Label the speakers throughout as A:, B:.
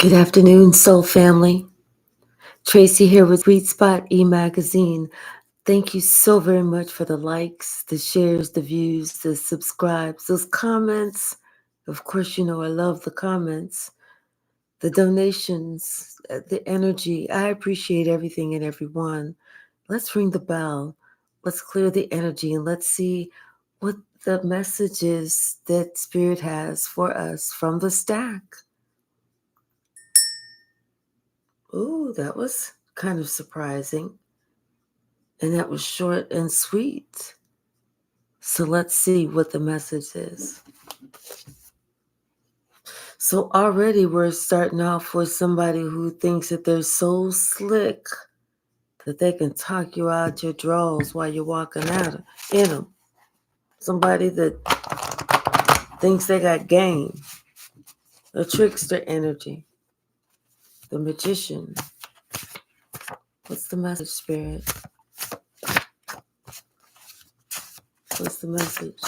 A: Good afternoon, Soul Family. Tracy here with Sweet Spot e-magazine. Thank you so very much for the likes, the shares, the views, the subscribes, those comments. Of course, you know I love the comments, the donations, the energy. I appreciate everything and everyone. Let's ring the bell. Let's clear the energy and let's see what the message is that Spirit has for us from the stack. Ooh, that was kind of surprising. And that was short and sweet. So let's see what the message is. So already we're starting off with somebody who thinks that they're so slick that they can talk you out your drawers while you're walking out in them. Somebody that thinks they got game. A trickster energy. The magician. What's the message, Spirit? What's the message?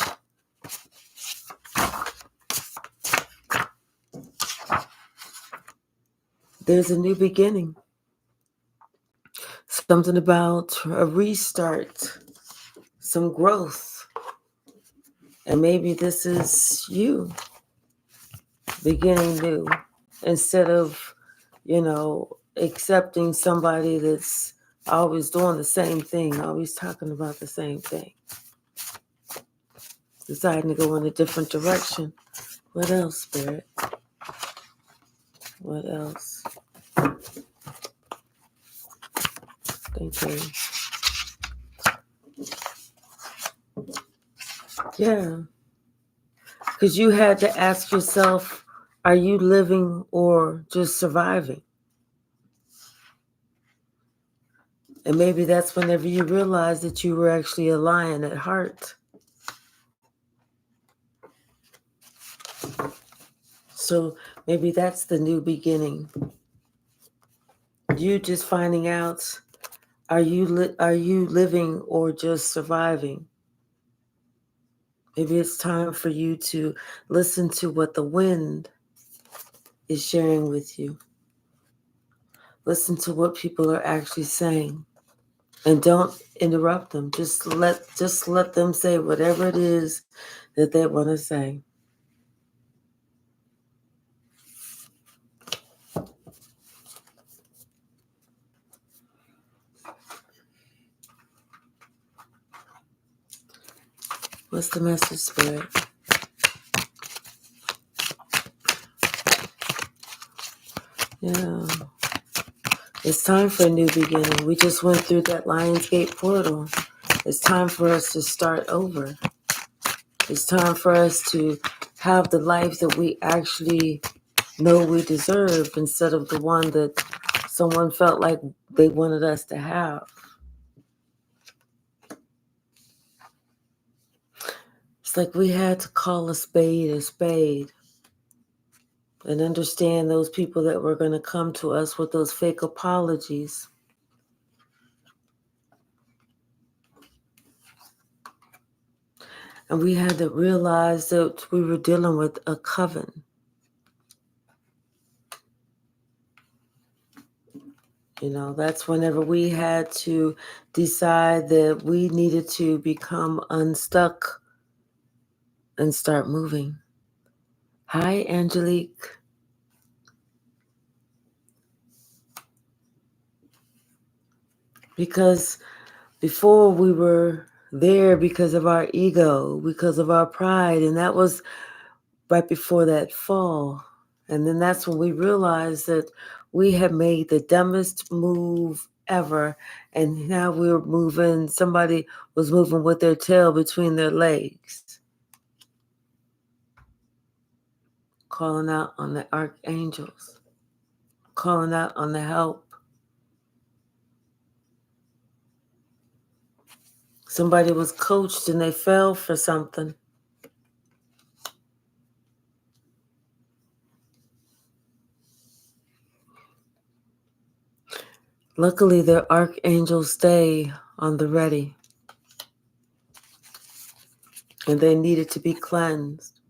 A: There's a new beginning. Something about a restart, some growth. And maybe this is you beginning new instead of, accepting somebody that's always doing the same thing, always talking about the same thing. Deciding to go in a different direction. What else, Spirit? What else? Thank you. Yeah. Because you had to ask yourself, are you living or just surviving? And maybe that's whenever you realize that you were actually a lion at heart. So maybe that's the new beginning. You just finding out, are you living or just surviving? Maybe it's time for you to listen to what the wind is sharing with you. Listen to what people are actually saying. And don't interrupt them. Just let them say whatever it is that they want to say. What's the message, Spirit? Yeah. It's time for a new beginning. We just went through that Lionsgate portal. It's time for us to start over. It's time for us to have the life that we actually know we deserve instead of the one that someone felt like they wanted us to have. It's like we had to call a spade and understand those people that were going to come to us with those fake apologies. And we had to realize that we were dealing with a coven. That's whenever we had to decide that we needed to become unstuck and start moving. Hi, Angelic. Because before we were there because of our ego, because of our pride, and that was right before that fall. And then that's when we realized that we had made the dumbest move ever. And now we're moving, somebody was moving with their tail between their legs. Calling out on the archangels. Calling out on the help. Somebody was coached and they fell for something. Luckily, their archangels stay on the ready. And they needed to be cleansed.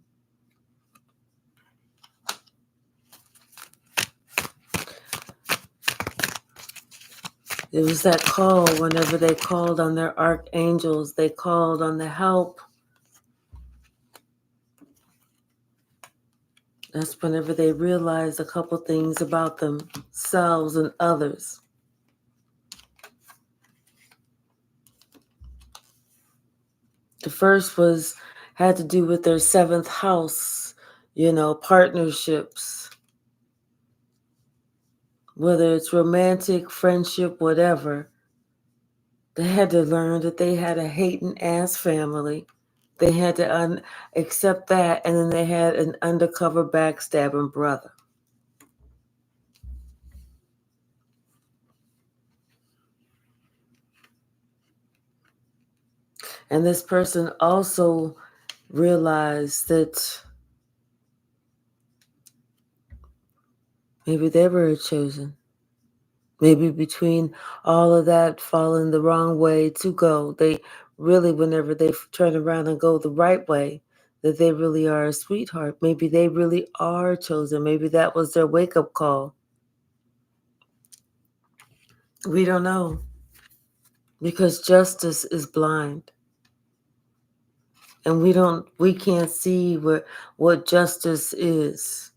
A: It was that call whenever they called on their archangels, they called on the help. That's whenever they realized a couple things about themselves and others. The first had to do with their seventh house, partnerships. Whether it's romantic, friendship, whatever. They had to learn that they had a hating ass family. They had to accept that, and then they had an undercover backstabbing brother. And this person also realized that maybe they were chosen. Maybe between all of that falling the wrong way to go, they really, whenever they turn around and go the right way, that they really are a sweetheart. Maybe they really are chosen. Maybe that was their wake-up call. We don't know. Because justice is blind. And we can't see what justice is.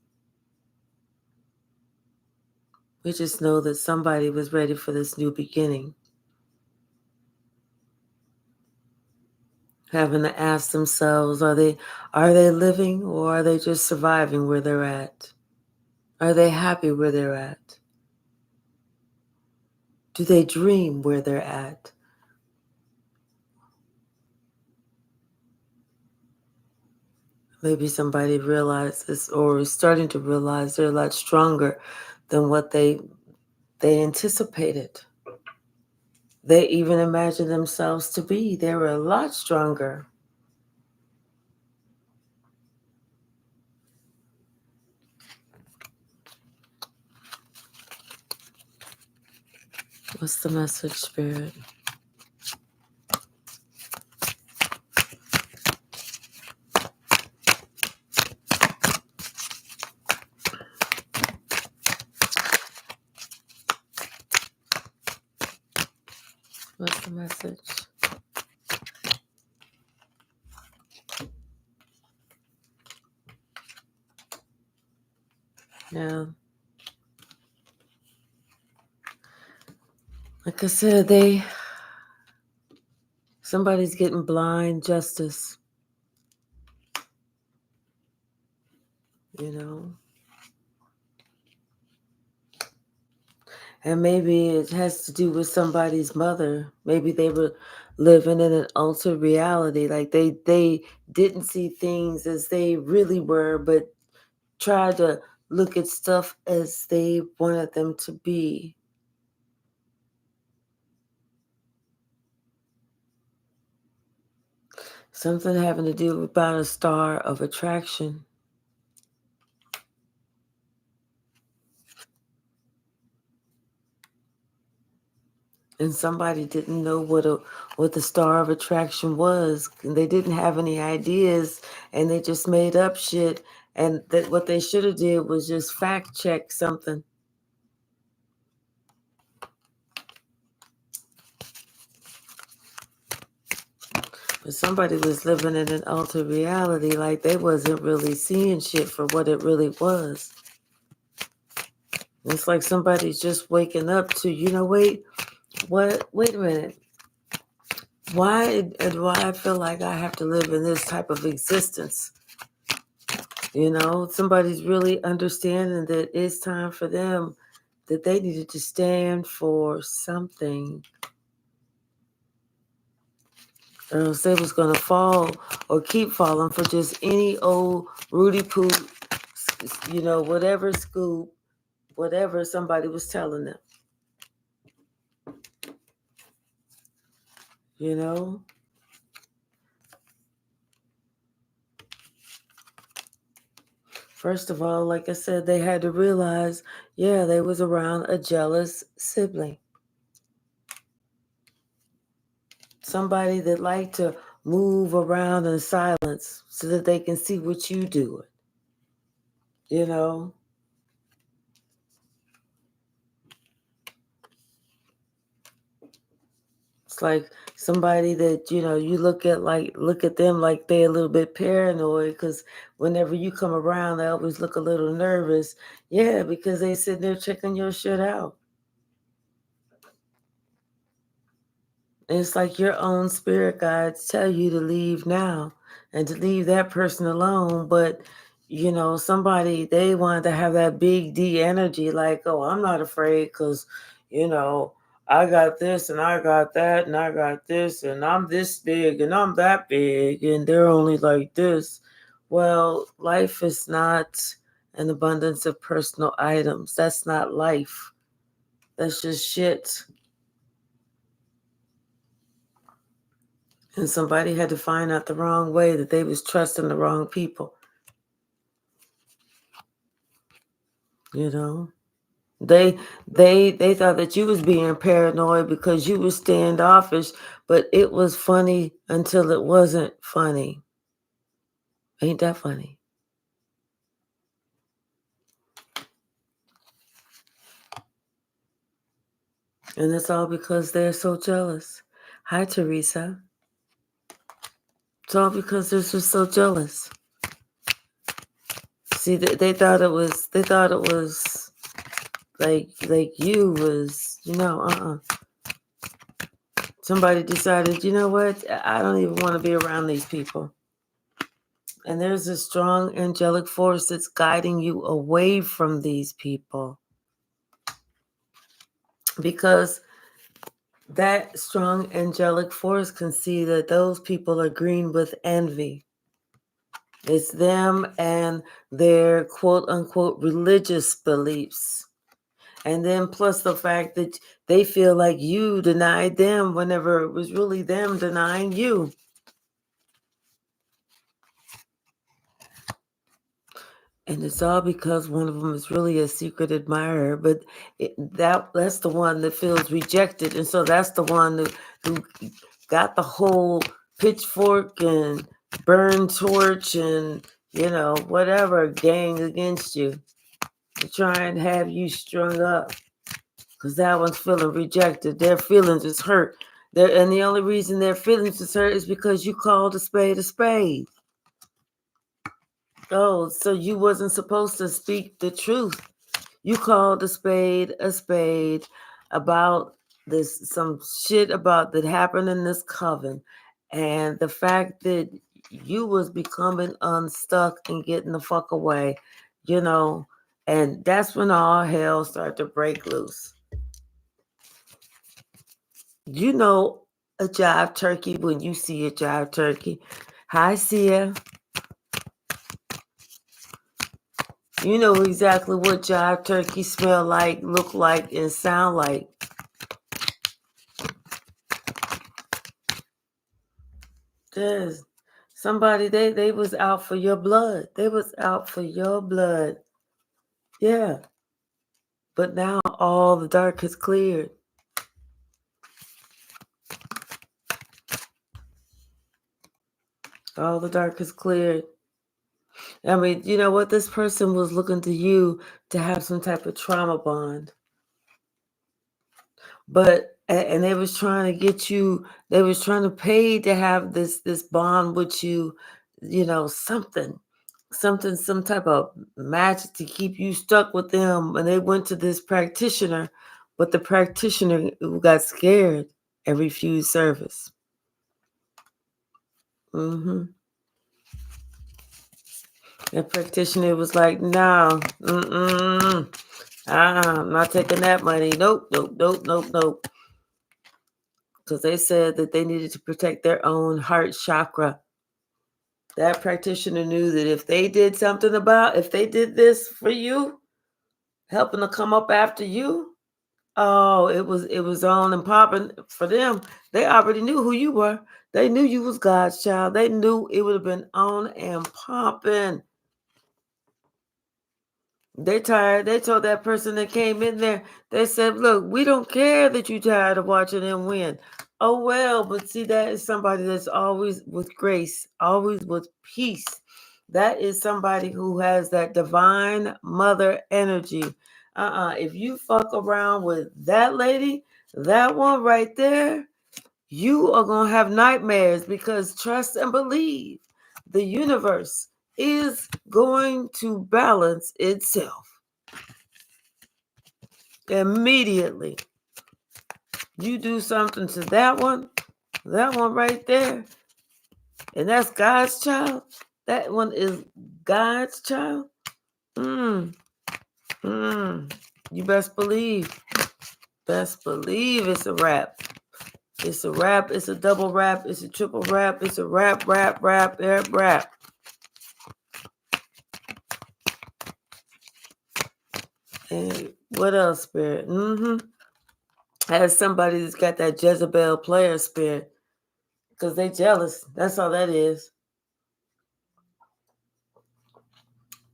A: We just know that somebody was ready for this new beginning. Having to ask themselves, are they living, or are they just surviving where they're at? Are they happy where they're at? Do they dream where they're at? Maybe somebody realizes or is starting to realize they're a lot stronger than what they anticipated. They even imagine themselves to be. They were a lot stronger. What's the message, Spirit? What's the message? Yeah. Like I said, somebody's getting blind justice. And maybe it has to do with somebody's mother. Maybe they were living in an altered reality. Like they didn't see things as they really were, but tried to look at stuff as they wanted them to be. Something having to do about a star of attraction. And somebody didn't know what the star of attraction was. And they didn't have any ideas, and they just made up shit. And that what they should have did was just fact check something. But somebody was living in an altered reality, like they wasn't really seeing shit for what it really was. It's like somebody's just waking up to, wait a minute. Why do I feel like I have to live in this type of existence? Somebody's really understanding that it's time for them, that they needed to stand for something. Or else they was going to fall or keep falling for just any old Rudy Poo, whatever scoop, whatever somebody was telling them. First of all, like I said, they had to realize, they was around a jealous sibling. Somebody that liked to move around in silence so that they can see what you do. It's like somebody that, you look at them like they're a little bit paranoid, because whenever you come around, they always look a little nervous. Yeah, because they sitting there checking your shit out. And it's like your own spirit guides tell you to leave now and to leave that person alone. But, somebody, they wanted to have that big D energy, like, oh, I'm not afraid because, you know, I got this and I got that and I got this and I'm this big and I'm that big and they're only like this. Well, life is not an abundance of personal items. That's not life. That's just shit. And somebody had to find out the wrong way that they was trusting the wrong people. They thought that you was being paranoid because you was standoffish, but it was funny until it wasn't funny. Ain't that funny? And it's all because they're so jealous. Hi, Teresa. It's all because they're just so jealous. See, they thought it was like you was, somebody decided, you know what? I don't even want to be around these people. And there's a strong angelic force that's guiding you away from these people. Because that strong angelic force can see that those people are green with envy. It's them and their quote unquote religious beliefs. And then plus the fact that they feel like you denied them whenever it was really them denying you. And it's all because one of them is really a secret admirer, but that's the one that feels rejected. And so that's the one who got the whole pitchfork and burn torch and, whatever gang against you to try and have you strung up. Because that one's feeling rejected. Their feelings is hurt. And the only reason their feelings is hurt is because you called a spade a spade. Oh, so you wasn't supposed to speak the truth. You called a spade about some shit about that happened in this coven. And the fact that you was becoming unstuck and getting the fuck away, and that's when all hell started to break loose. You know a jive turkey when you see a jive turkey. Hi, Sia. You know exactly what jive turkey smell like, look like, and sound like. There's somebody, they was out for your blood. They was out for your blood. Yeah. But now all the dark is cleared. All the dark is cleared. I mean, you know what? This person was looking to you to have some type of trauma bond. But and they was trying to get you, they was trying to pay to have this bond with you, something, some type of magic to keep you stuck with them. And they went to this practitioner, but the practitioner got scared and refused service. The practitioner was like, no, I'm not taking that money. Nope. Because they said that they needed to protect their own heart chakra. That practitioner knew that if they did this for you, helping to come up after you, oh, it was on and popping for them. They already knew who you were. They knew you was God's child. They knew it would have been on and popping. They tired. They told that person that came in there, they said, look, we don't care that you tired of watching them win. Oh, well, but see, that is somebody that's always with grace, always with peace. That is somebody who has that divine mother energy. If you fuck around with that lady, that one right there, You are going to have nightmares because trust and believe the universe is going to balance itself immediately. You do something to that one right there, and that's God's child. That one is God's child. You best believe it's a wrap. It's a wrap, it's a double wrap, it's a triple wrap, it's a wrap. And what else, Spirit? As somebody that's got that Jezebel player spirit, because they jealous. That's all that is.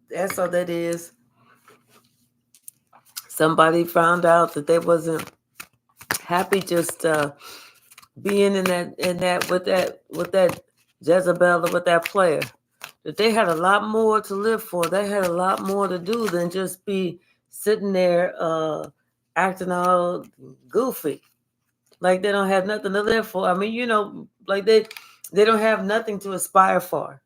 A: That's all that is. Somebody found out that they wasn't happy just being in that with that Jezebel or with that player. That they had a lot more to live for. They had a lot more to do than just be sitting there acting all goofy. Like they don't have nothing to live for. I mean, like they don't have nothing to aspire for.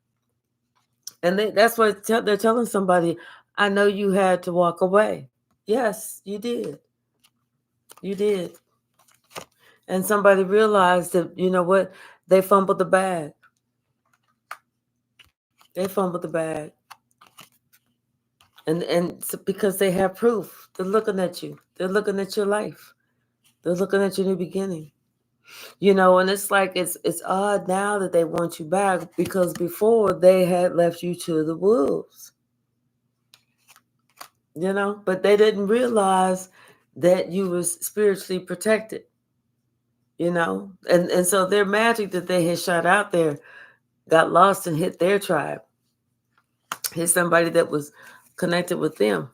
A: And that's what they're telling somebody, I know you had to walk away. Yes, you did. You did. And somebody realized that, you know what? They fumbled the bag. They fumbled the bag. And because they have proof. They're looking at you. They're looking at your life. They're looking at your new beginning. And it's like it's odd now that they want you back because before they had left you to the wolves. But they didn't realize that you was spiritually protected. And so their magic that they had shot out there got lost and hit their tribe. Hit somebody that was connected with them.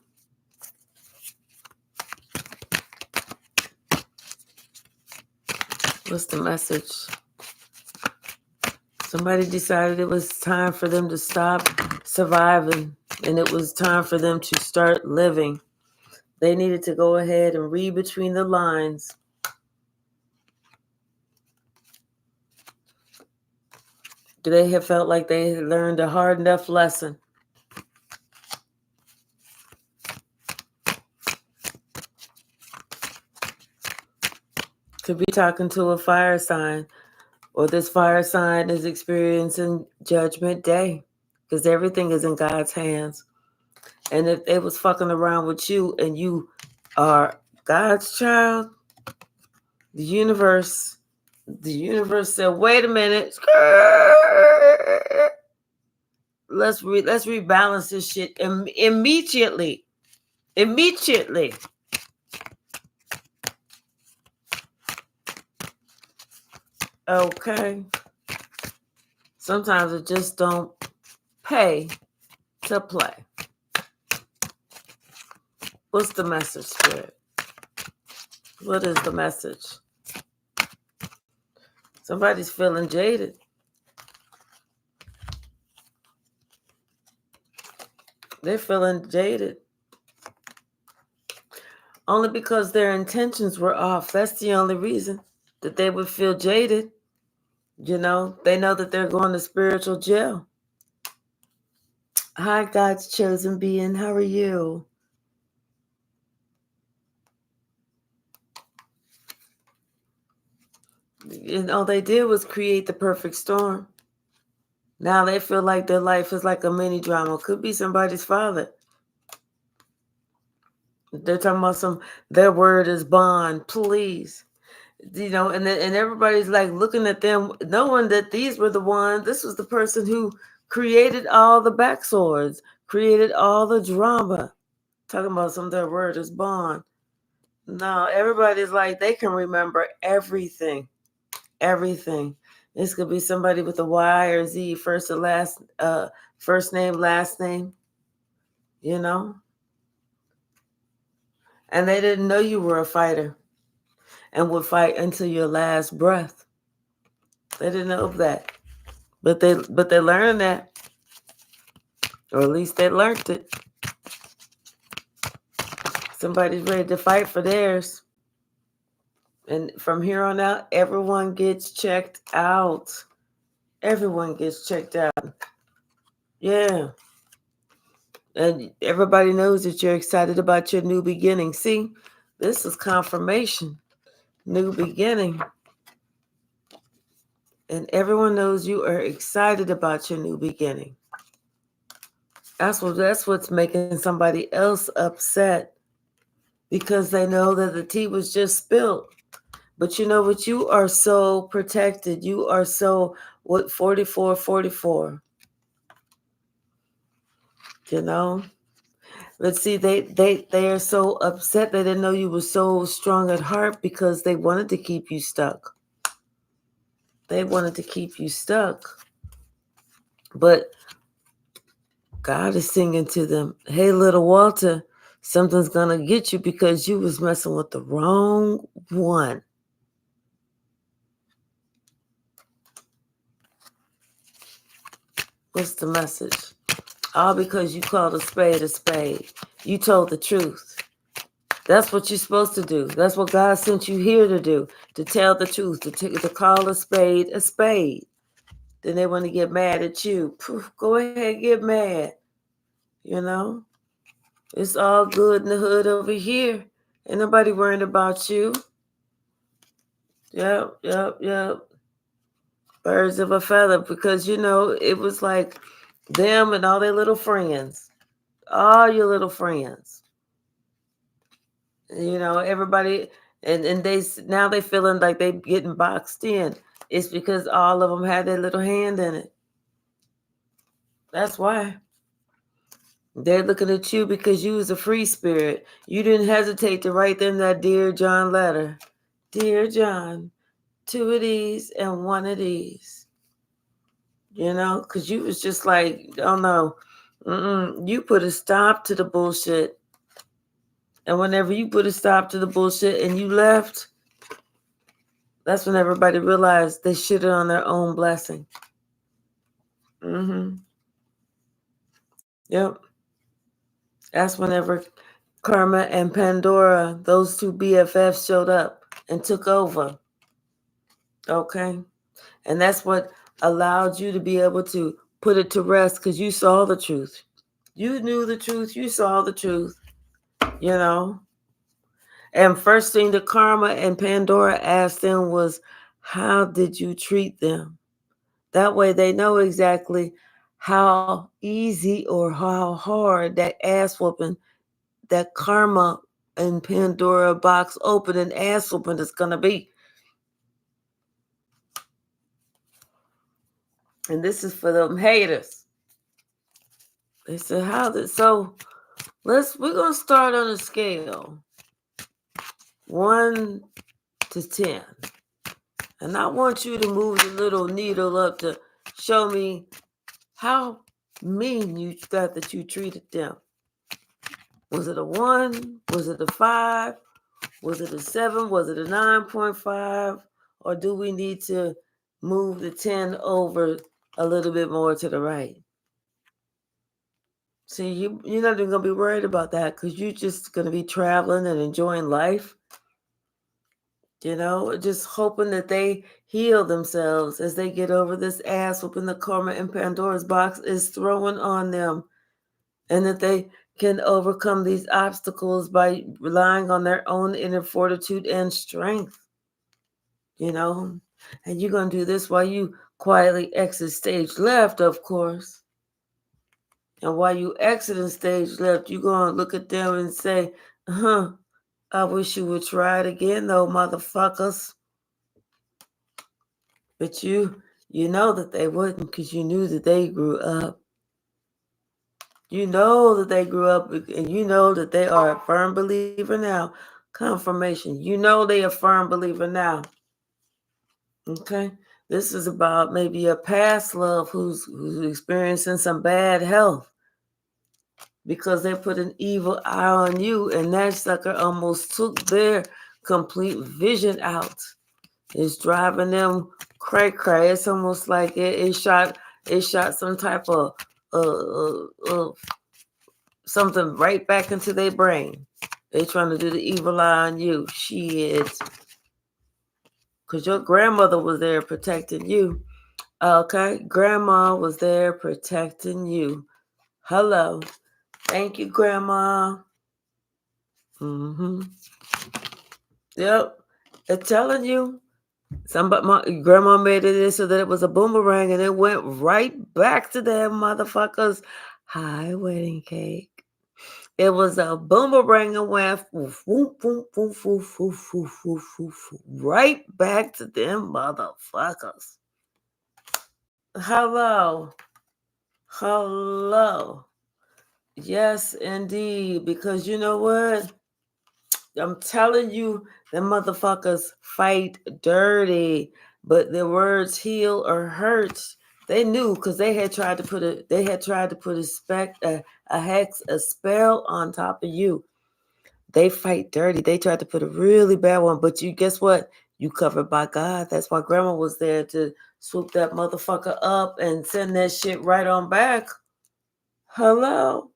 A: What's the message? Somebody decided it was time for them to stop surviving and it was time for them to start living. They needed to go ahead and read between the lines. They have felt like they had learned a hard enough lesson. Could be talking to a fire sign, or this fire sign is experiencing Judgment Day because everything is in God's hands. And if they was fucking around with you and you are God's child, the universe said, wait a minute. Let's rebalance this shit immediately. Immediately. Okay. Sometimes it just don't pay to play. What's the message, Spirit? What is the message? Somebody's feeling jaded. They're feeling jaded. Only because their intentions were off. That's the only reason that they would feel jaded. They know that they're going to spiritual jail. Hi, God's chosen being. How are you? All they did was create the perfect storm. Now they feel like their life is like a mini drama. Could be somebody's father. They're talking about their word is bond, please. And everybody's like looking at them, knowing that these were the ones, this was the person who created all the backswords, created all the drama. Talking about their word is bond. No, everybody's like, they can remember everything. Everything. This could be somebody with a Y or Z, first or last, first name, last name, And they didn't know you were a fighter and would fight until your last breath. They didn't know that. But they learned that. Or at least they learned it. Somebody's ready to fight for theirs. And from here on out, everyone gets checked out. Everyone gets checked out. Yeah. And everybody knows that you're excited about your new beginning. See, this is confirmation. New beginning. And everyone knows you are excited about your new beginning. That's what's making somebody else upset, because they know that the tea was just spilled. But you know what? You are so protected. You are so, 44. You know? But see, they are so upset. They didn't know you were so strong at heart because they wanted to keep you stuck. They wanted to keep you stuck. But God is singing to them, hey, little Walter, something's going to get you because you was messing with the wrong one. What's the message? All because you called a spade a spade. You told the truth. That's what you're supposed to do. That's what God sent you here to do, to tell the truth, to call a spade a spade. Then they want to get mad at you. Poof, go ahead, get mad. You know? It's all good in the hood over here. Ain't nobody worrying about you. Yep. Birds of a feather, because, it was like them and all their little friends. All your little friends. Everybody, and now they feeling like they getting boxed in. It's because all of them had their little hand in it. That's why. They're looking at you because you was a free spirit. You didn't hesitate to write them that Dear John letter. Dear John, 2 of these and 1 of these. Because you was just like, oh no, you put a stop to the bullshit. And whenever you put a stop to the bullshit and you left, that's when everybody realized they shitted on their own blessing. Yep. That's whenever Karma and Pandora, those 2 BFFs, showed up and took over. Okay? And that's what allowed you to be able to put it to rest, because you saw the truth. You knew the truth. You saw the truth. And first thing the Karma and Pandora asked them was, how did you treat them? That way they know exactly how easy or how hard that ass whooping, that Karma and Pandora box open and ass whooping is going to be. And this is for them haters. They said, we're going to start on a scale 1 to 10. And I want you to move the little needle up to show me how mean you thought that you treated them. Was it a 1? Was it a 5? Was it a 7? Was it a 9.5? Or do we need to move the 10 over a little bit more to the right? See, you're not even going to be worried about that, because you're just going to be traveling and enjoying life. Just hoping that they heal themselves as they get over this ass whooping the Karma and Pandora's box is throwing on them. And that they can overcome these obstacles by relying on their own inner fortitude and strength. And you're going to do this while you quietly exit stage left, of course. And while you exit stage left, you're going to look at them and say, I wish you would try it again, though, motherfuckers. But you know that they wouldn't, because you knew that they grew up. You know that they grew up, and you know that they are a firm believer now. Confirmation. You know they are a firm believer now. Okay? This is about maybe a past love who's experiencing some bad health because they put an evil eye on you, and that sucker almost took their complete vision out. It's driving them cray. It's almost like it shot some type of something right back into their brain. They trying to do the evil eye on you. Shit. because your grandmother was there protecting you. Okay, grandma was there protecting you. Hello. Thank you, grandma. Mm-hmm. Yep. I'm telling you. Somebody, my grandma made it so that it was a boomerang and it went right back to them motherfuckers. Hi, wedding cake. It was a boomerang and went woof, woof, woof, woof, woof, woof, woof, woof, woof, right back to them motherfuckers. Hello. Hello. Yes, indeed. Because you know what? I'm telling you, the motherfuckers fight dirty, but their words heal or hurt. They knew because they had tried to put a hex, a spell on top of you. They fight dirty. They tried to put a really bad one, but you guess what? You covered by God. That's why grandma was there to swoop that motherfucker up and send that shit right on back. Hello.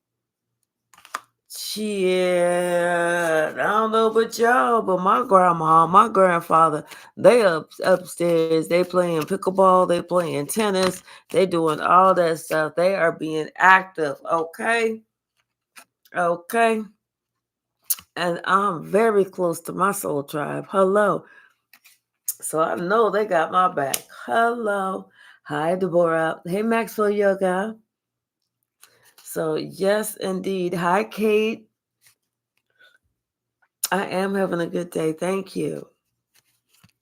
A: Shit, I don't know about y'all, but my grandma, my grandfather, they upstairs. They playing pickleball. They playing tennis. They doing all that stuff. They are being active. Okay, okay. And I'm very close to my soul tribe. Hello. So I know they got my back. Hello. Hi, Deborah. Hey, Maxwell Yoga. So yes, indeed. Hi, Kate. I am having a good day. Thank you.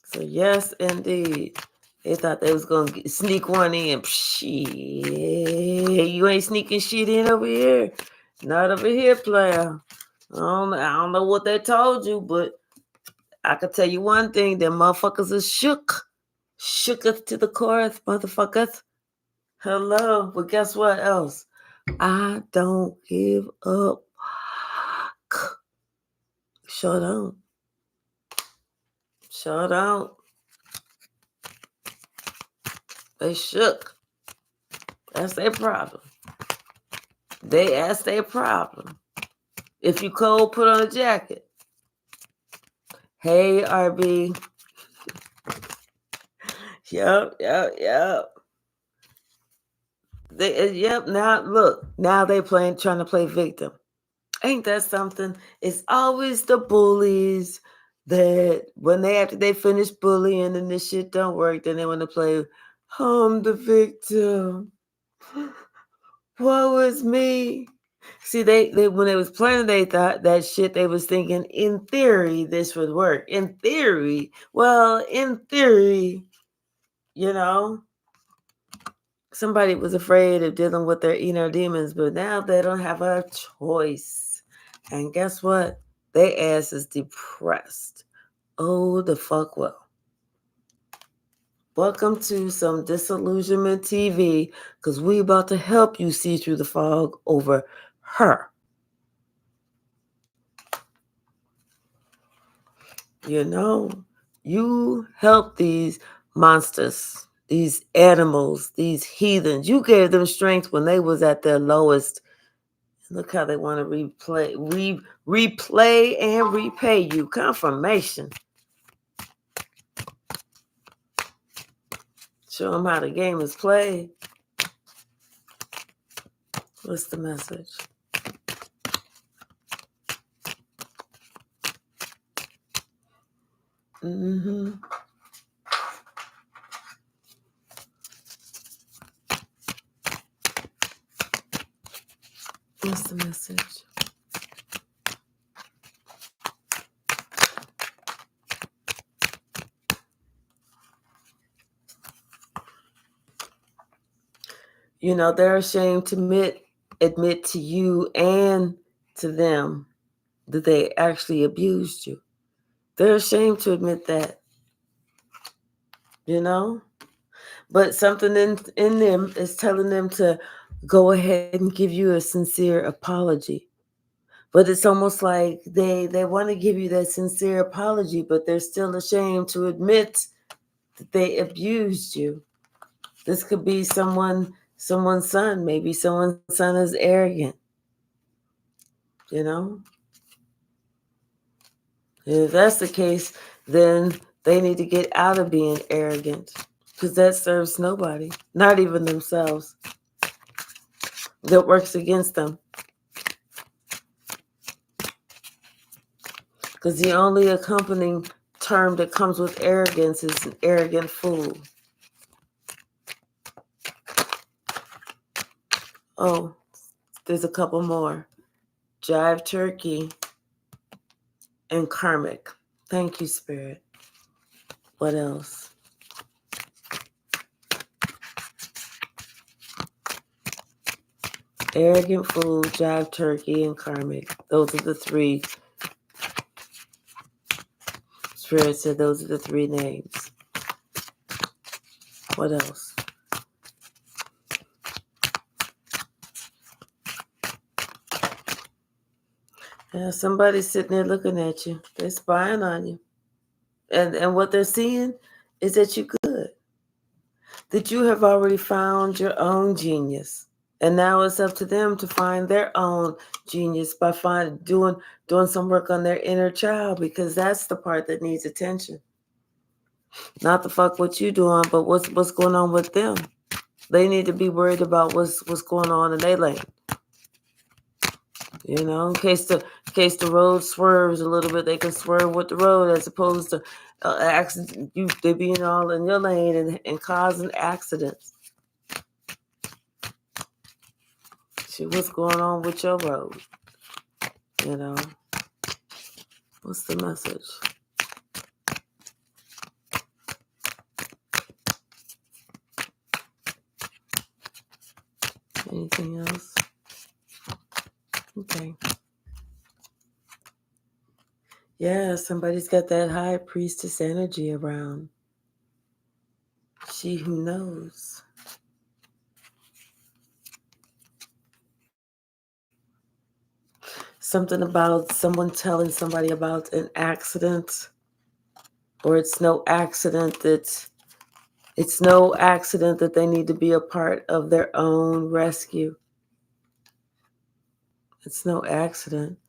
A: So yes, indeed. They thought they was gonna sneak one in. Shit, you ain't sneaking shit in over here. Not over here, player. I don't know what they told you, but I can tell you one thing: them motherfuckers are shook, shooketh to the core, motherfuckers. Hello, but guess what else? I don't give up. Sure don't. Sure don't. They shook. That's their problem. That's their problem. If you cold, put on a jacket. Hey, RB. Yep. Yep. Now look. Now they trying to play victim. Ain't that something? It's always the bullies that when after they finish bullying and this shit don't work, then they want to play. I'm the victim. Woe is me. See, they when they was playing, they thought that shit. They was thinking, in theory, this would work. In theory, well, in theory, you know, somebody was afraid of dealing with their inner demons, but now they don't have a choice. And guess what? Their ass is depressed. Oh, the fuck well. Welcome to some Disillusionment TV, because we about to help you see through the fog over her. You know, you help these monsters, these animals, these heathens. You gave them strength when they was at their lowest. Look how they want to replay and repay you. Confirmation. Show them how the game is played. What's the message? Mm-hmm. What's the message? You know, they're ashamed to admit to you and to them that they actually abused you. They're ashamed to admit that, you know? But something in them is telling them to go ahead and give you a sincere apology. But it's almost like they want to give you that sincere apology, but they're still ashamed to admit that they abused you. This could be someone's son. Maybe someone's son is arrogant. You know? If that's the case, then They need to get out of being arrogant, because that serves nobody, not even themselves. That works against them. Because the only accompanying term that comes with arrogance is an arrogant fool. Oh, there's a couple more. Jive turkey and karmic. Thank you, Spirit. What else? Arrogant fool, jive turkey, and karmic. Those are the three. Spirit said those are the three names. What else? Yeah, somebody's sitting there looking at you. They're spying on you. And what they're seeing is that you're good. That you have already found your own genius. And now it's up to them to find their own genius by doing some work on their inner child, because that's the part that needs attention. Not the fuck what you doing, but what's going on with them. They need to be worried about what's going on in their lane. You know, in case the road swerves a little bit, they can swerve with the road, as opposed to accident. They being all in your lane and causing accidents. See what's going on with your road. You know, what's the message? Anything else? Okay. Yeah, somebody's got that high priestess energy around. She who knows. Something about someone telling somebody about an accident, or it's no accident that they need to be a part of their own rescue. It's no accident.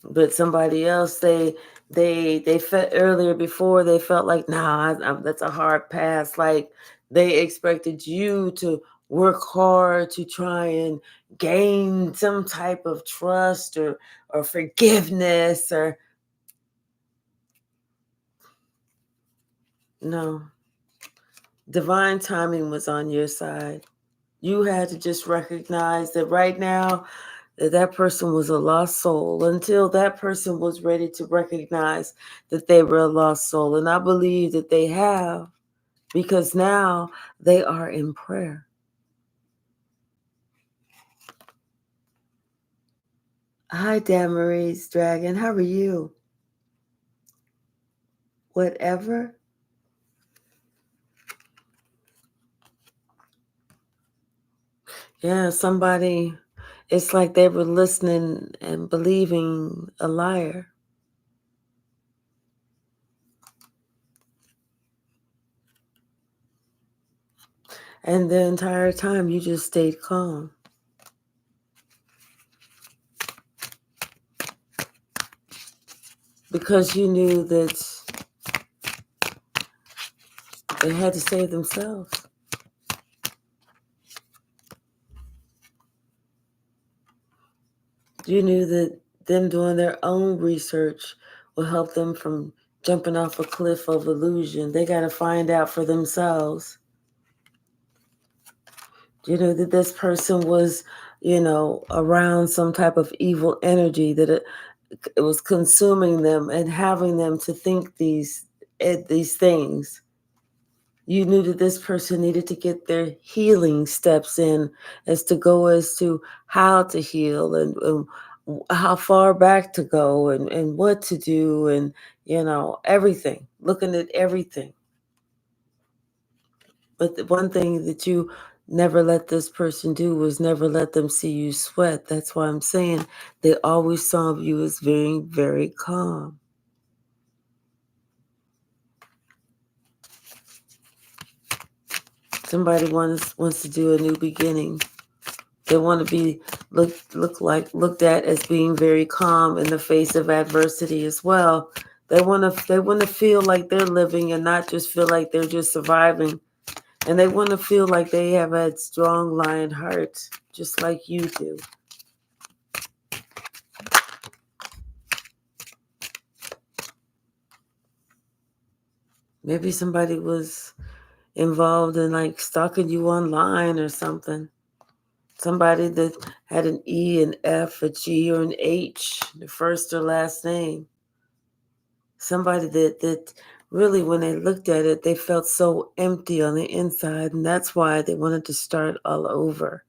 A: But somebody else, they felt earlier before, they felt like, nah, that's a hard pass. Like they expected you to work hard to try and gain some type of trust or forgiveness or no. Divine timing was on your side. You had to just recognize that right now that person was a lost soul, until that person was ready to recognize that they were a lost soul. And I believe that they have, because now they are in prayer. Hi, Damarie's Dragon. How are you? Whatever. Yeah, somebody, it's like they were listening and believing a liar. And the entire time you just stayed calm. Because you knew that they had to save themselves. You knew that them doing their own research will help them from jumping off a cliff of illusion. They got to find out for themselves. You know that this person was, around some type of evil energy, that it was consuming them and having them to think these things. You knew that this person needed to get their healing steps in as to how to heal and how far back to go and what to do and, everything, looking at everything. But the one thing that you never let this person do was never let them see you sweat. That's why I'm saying they always saw you as very, very calm. Somebody wants to do a new beginning. They want to be looked at as being very calm in the face of adversity as well. They want to feel like they're living and not just feel like they're just surviving. And they want to feel like they have a strong lion heart, just like you do. Maybe somebody was involved in like stalking you online or something. Somebody that had an E, an F, a G, or an H, the first or last name. Somebody that really, when they looked at it, they felt so empty on the inside, and that's why they wanted to start all over.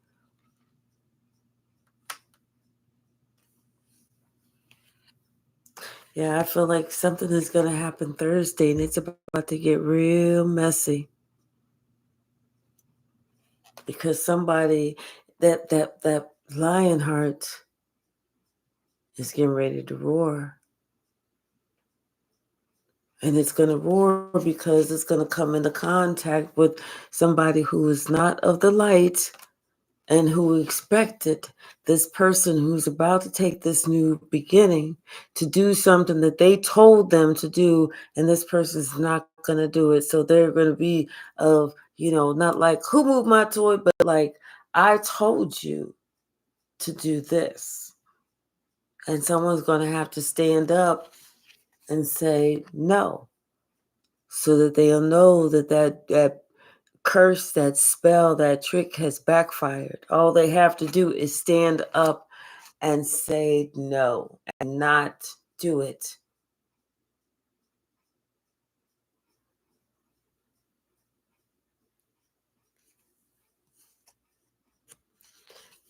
A: Yeah, I feel like something is going to happen Thursday, and it's about to get real messy because somebody that lion heart is getting ready to roar. And it's going to roar because it's going to come into contact with somebody who is not of the light and who expected this person who's about to take this new beginning to do something that they told them to do, and this person's not going to do it. So they're going to be of, not like, who moved my toy, but like, I told you to do this. And someone's going to have to stand up and say no, so that they'll know that curse, that spell, that trick has backfired. All they have to do is stand up and say no and not do it.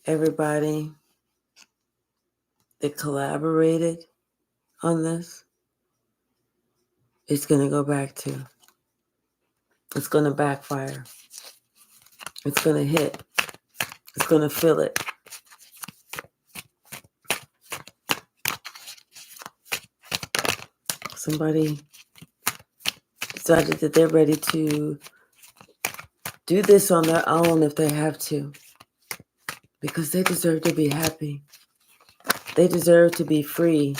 A: Everybody that collaborated on this, it's going to go back to. It's going to backfire. It's going to hit. It's going to feel it. Somebody decided that they're ready to do this on their own if they have to, because they deserve to be happy. They deserve to be free.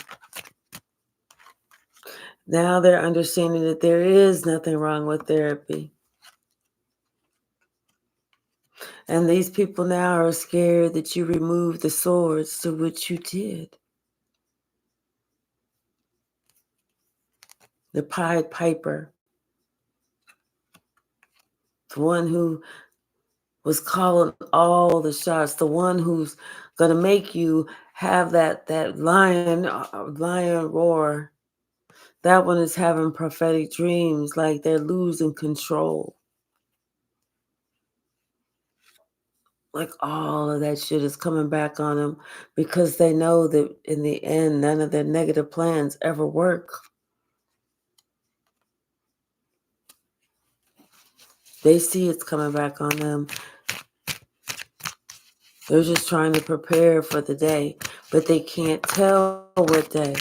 A: Now they're understanding that there is nothing wrong with therapy. And these people now are scared that you remove the swords, to which you did. The Pied Piper, the one who was calling all the shots, the one who's going to make you have that lion roar. That one is having prophetic dreams like they're losing control. Like all of that shit is coming back on them because they know that in the end, none of their negative plans ever work. They see it's coming back on them. They're just trying to prepare for the day, but they can't tell what day.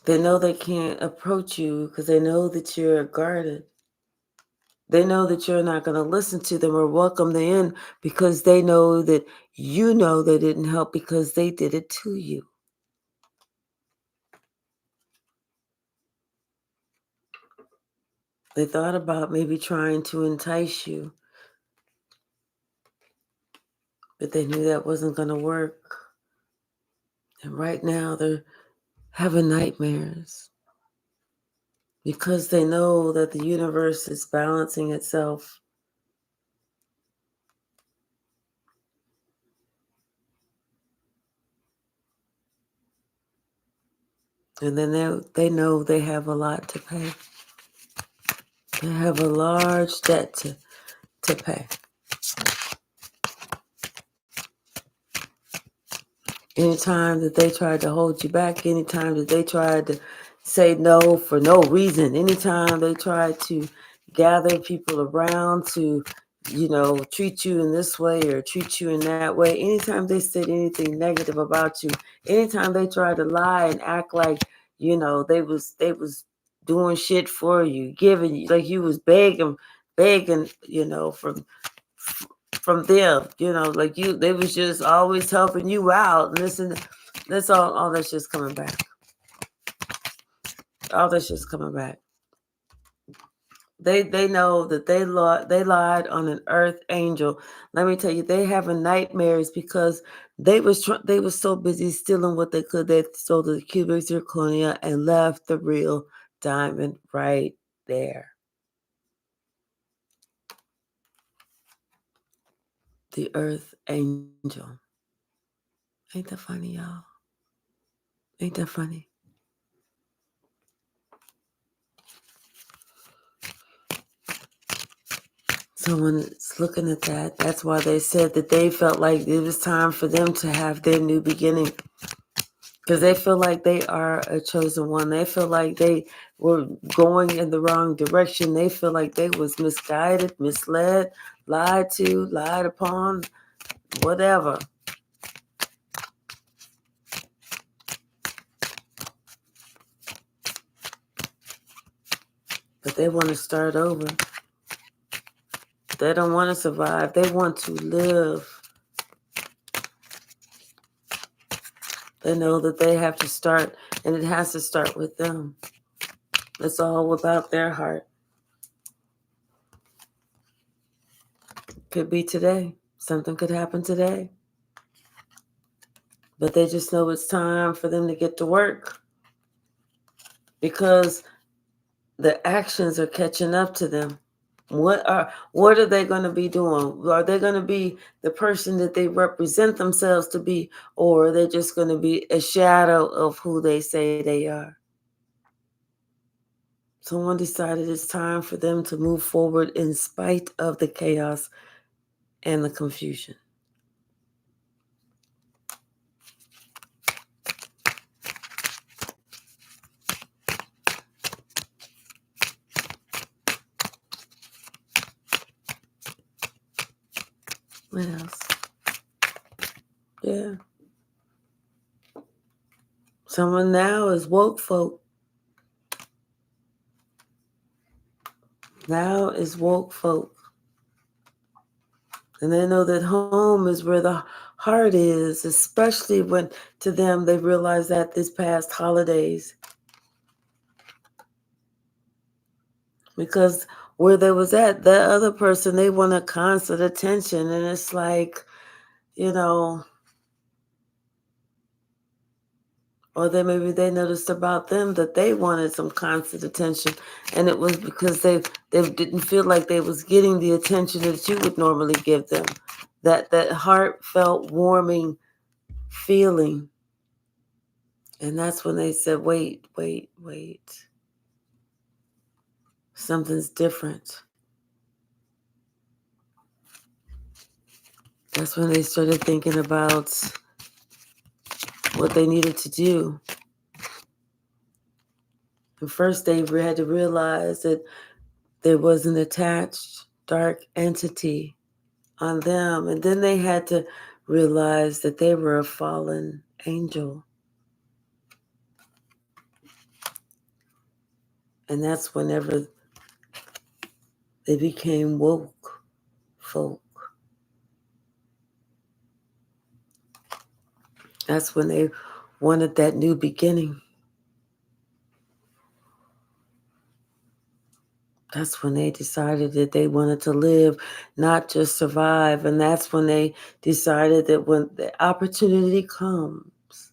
A: They know they can't approach you because they know that you're guarded. They know that you're not going to listen to them or welcome them in because they know that you know they didn't help because they did it to you. They thought about maybe trying to entice you, but they knew that wasn't going to work. And right now they're having nightmares because they know that the universe is balancing itself. And then they know they have a lot to pay. They have a large debt to pay. Anytime that they tried to hold you back, anytime that they tried to say no for no reason, anytime they tried to gather people around to, treat you in this way or treat you in that way, anytime they said anything negative about you, anytime they tried to lie and act like, they was doing shit for you, giving you, like you was begging, from them, like they was just always helping you out and this and that. That's all that's just coming back. All that's just coming back. They know that they lied on an earth angel. Let me tell you, they having nightmares because they was so busy stealing what they could. They stole the cubic zirconia and left the real diamond right there. The earth angel. Ain't that funny, y'all? Ain't that funny? Someone's looking at that. That's why they said that they felt like it was time for them to have their new beginning. Because they feel like they are a chosen one. They feel like they were going in the wrong direction. They feel like they was misguided, misled, lied to, lied upon, whatever. But they want to start over. They don't want to survive. They want to live. They know that they have to start, and it has to start with them. It's all about their heart. Could be today. Something could happen today. But they just know it's time for them to get to work. Because the actions are catching up to them. What are they going to be doing? Are they going to be the person that they represent themselves to be, or are they just going to be a shadow of who they say they are? Someone decided it's time for them to move forward in spite of the chaos and the confusion. What else? Yeah. Someone now is woke folk. Now is woke folk. And they know that home is where the heart is, especially when to them they realize that this past holidays. Because where they was at, that other person, they wanted constant attention. And it's like, or maybe they noticed about them that they wanted some constant attention. And it was because they didn't feel like they was getting the attention that you would normally give them. That heartfelt, warming feeling. And that's when they said, wait. Something's different. That's when they started thinking about what they needed to do. And first they had to realize that there was an attached dark entity on them. And then they had to realize that they were a fallen angel. And that's whenever they became woke folk. That's when they wanted that new beginning. That's when they decided that they wanted to live, not just survive. And that's when they decided that when the opportunity comes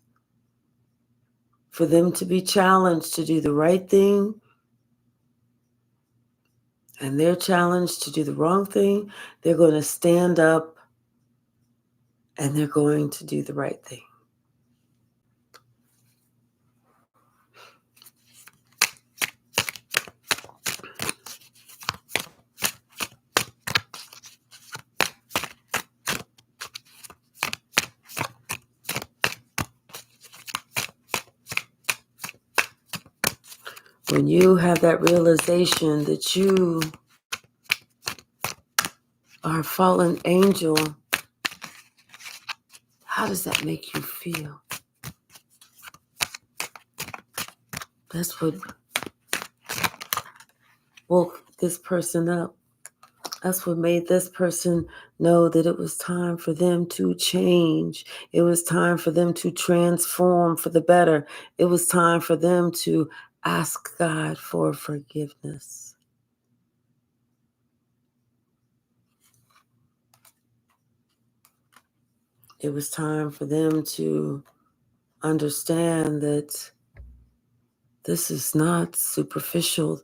A: for them to be challenged to do the right thing, and they're challenged to do the wrong thing, they're going to stand up and they're going to do the right thing. When you have that realization that you are a fallen angel, how does that make you feel? That's what woke this person up. That's what made this person know that it was time for them to change. It was time for them to transform for the better. It was time for them to ask God for forgiveness. It was time for them to understand that this is not superficial.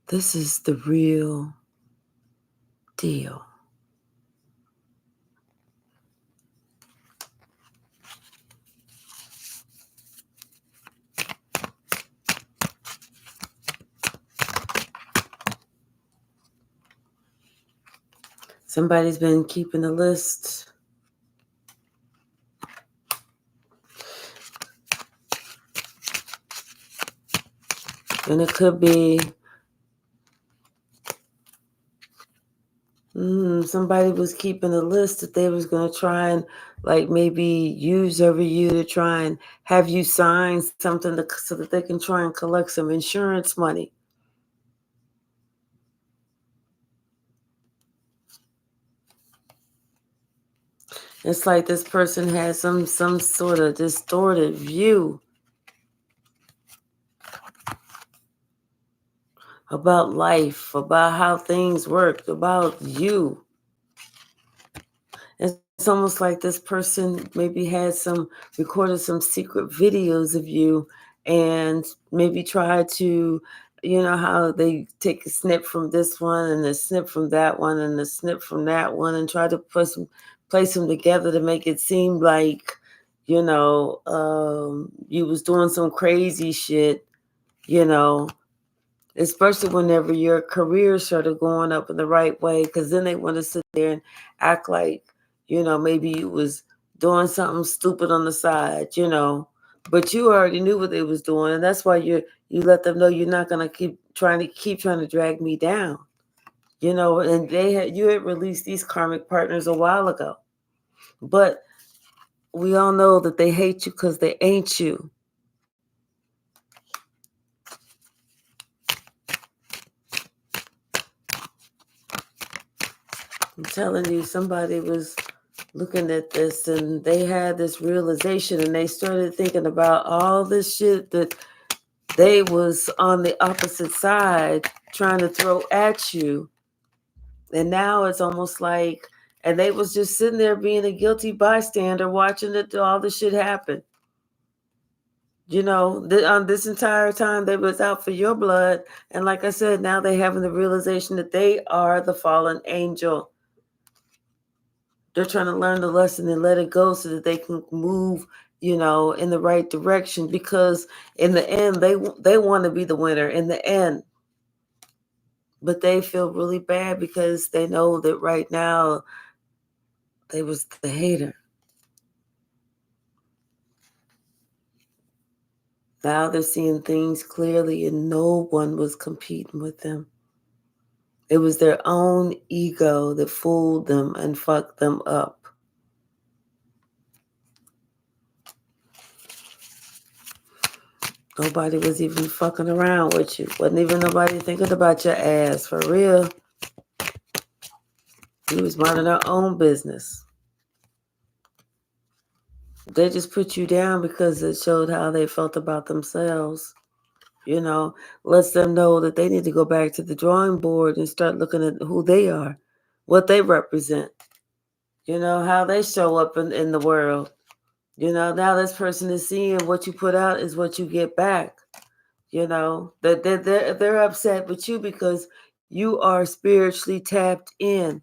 A: This is the real deal. Somebody's been keeping a list. And it could be somebody was keeping a list that they was going to try and like maybe use over you to try and have you sign something so that they can try and collect some insurance money. It's like this person has some sort of distorted view about life, about how things work, about you. It's almost like this person maybe recorded some secret videos of you and maybe tried to, you know, how they take a snip from this one and a snip from that one and a snip from that one and try to place them together to make it seem like, you was doing some crazy shit, you know, especially whenever your career started going up in the right way, because then they want to sit there and act like, maybe you was doing something stupid on the side, but you already knew what they was doing, and that's why you let them know you're not gonna keep trying to drag me down, and you had released these karmic partners a while ago, but we all know that they hate you because they ain't you. I'm telling you, somebody was looking at this and they had this realization and they started thinking about all this shit that they was on the opposite side trying to throw at you. And now it's almost like, and they was just sitting there being a guilty bystander watching all this shit happen. On this entire time they was out for your blood. And like I said, now they having the realization that they are the fallen angel. They're trying to learn the lesson and let it go so that they can move, in the right direction. Because in the end, they want to be the winner in the end. But they feel really bad because they know that right now they was the hater. Now they're seeing things clearly and no one was competing with them. It was their own ego that fooled them and fucked them up. Nobody was even fucking around with you. Wasn't even nobody thinking about your ass, for real. You was minding their own business. They just put you down because it showed how they felt about themselves. Lets them know that they need to go back to the drawing board and start looking at who they are, what they represent, how they show up in the world. Now this person is seeing what you put out is what you get back. That they're upset with you because you are spiritually tapped in.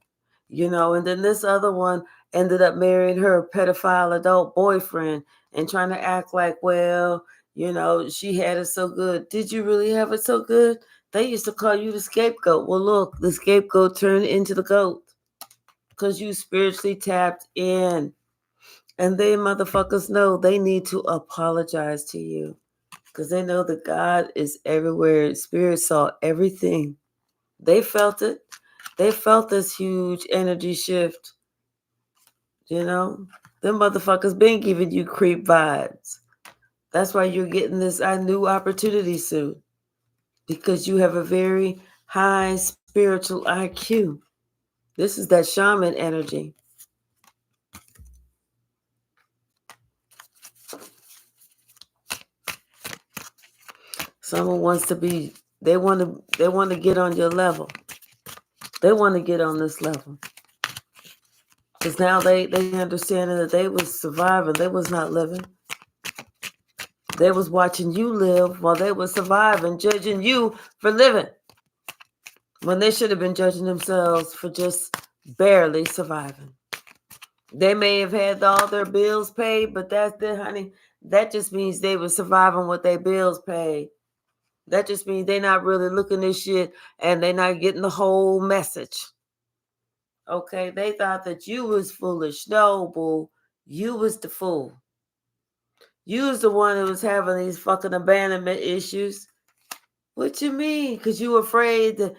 A: And then this other one ended up marrying her pedophile adult boyfriend and trying to act like, well, she had it so good. Did you really have it so good? They used to call you the scapegoat. Well, look, the scapegoat turned into the goat because you spiritually tapped in. And they motherfuckers know they need to apologize to you because they know that God is everywhere. Spirit saw everything. They felt it. They felt this huge energy shift. Them motherfuckers been giving you creep vibes. That's why you're getting this new opportunity soon. Because you have a very high spiritual IQ. This is that shaman energy. Someone wants to be, they want to get on your level. They want to get on this level. Because now they understanding that they was surviving. They was not living. They was watching you live while they was surviving, judging you for living. When they should have been judging themselves for just barely surviving. They may have had all their bills paid, but that's it, honey. That just means they were surviving with their bills paid. That just means they're not really looking at shit and they're not getting the whole message. Okay, they thought that you was foolish. No, boo. You was the fool. You was the one who was having these fucking abandonment issues. What you mean? Because you afraid that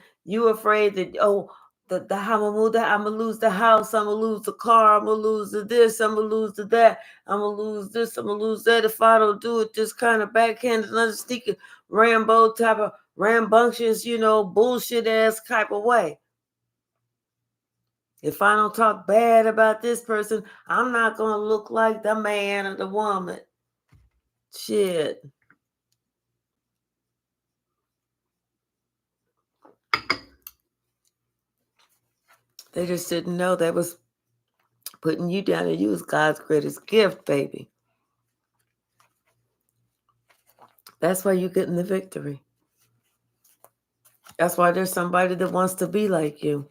A: oh, the I'm gonna lose the house, I'm gonna lose the car, I'm gonna lose the this, I'm gonna lose the that, I'm gonna lose this, I'm gonna lose that if I don't do it just kind of backhanded, another sneaky Rambo type of rambunctious, bullshit ass type of way. If I don't talk bad about this person, I'm not gonna look like the man or the woman. Shit. They just didn't know that was putting you down, and you was God's greatest gift, baby. That's why you're getting the victory. That's why there's somebody that wants to be like you.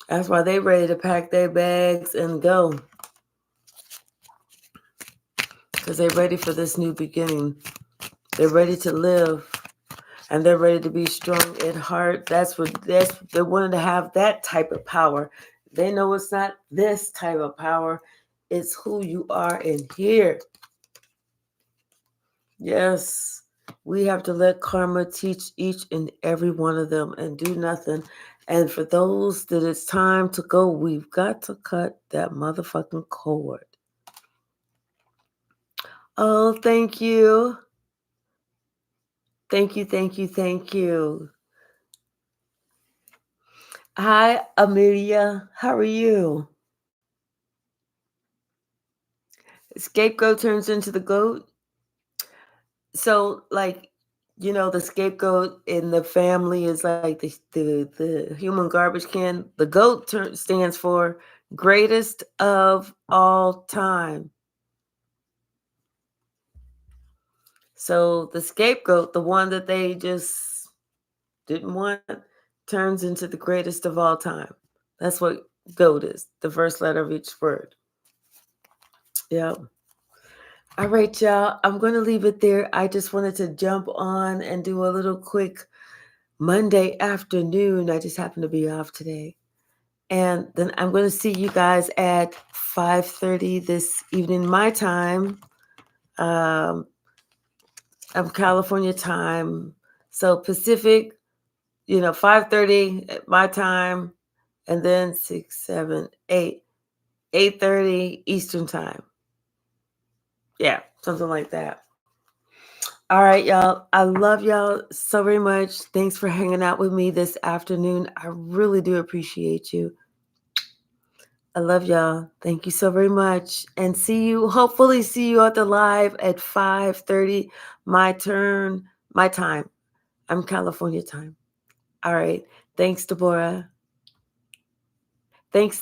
A: That's why they ready to pack their bags and go. Because they're ready for this new beginning. They're ready to live. And they're ready to be strong at heart. They wanted to have that type of power. They know it's not this type of power. It's who you are in here. Yes, we have to let karma teach each and every one of them and do nothing. And for those that it's time to go, we've got to cut that motherfucking cord. Oh, thank you. Thank you, thank you, thank you. Hi, Amelia. How are you? Scapegoat turns into the goat. So, like, the scapegoat in the family is like the human garbage can. The goat stands for greatest of all time. So the scapegoat, the one that they just didn't want, turns into the greatest of all time. That's what goat is, the first letter of each word. Yeah. All right, y'all. I'm going to leave it there. I just wanted to jump on and do a little quick Monday afternoon. I just happen to be off today. And then I'm going to see you guys at 5:30 this evening, my time. Of California time. So Pacific, 5:30 at my time, and then 6, 7, 8, 8:30 Eastern time. Yeah, something like that. All right, y'all. I love y'all so very much. Thanks for hanging out with me this afternoon. I really do appreciate you. I love y'all. Thank you so very much. And hopefully see you at the live at 5:30 my time. I'm California time. All right. Thanks, Deborah. Thanks.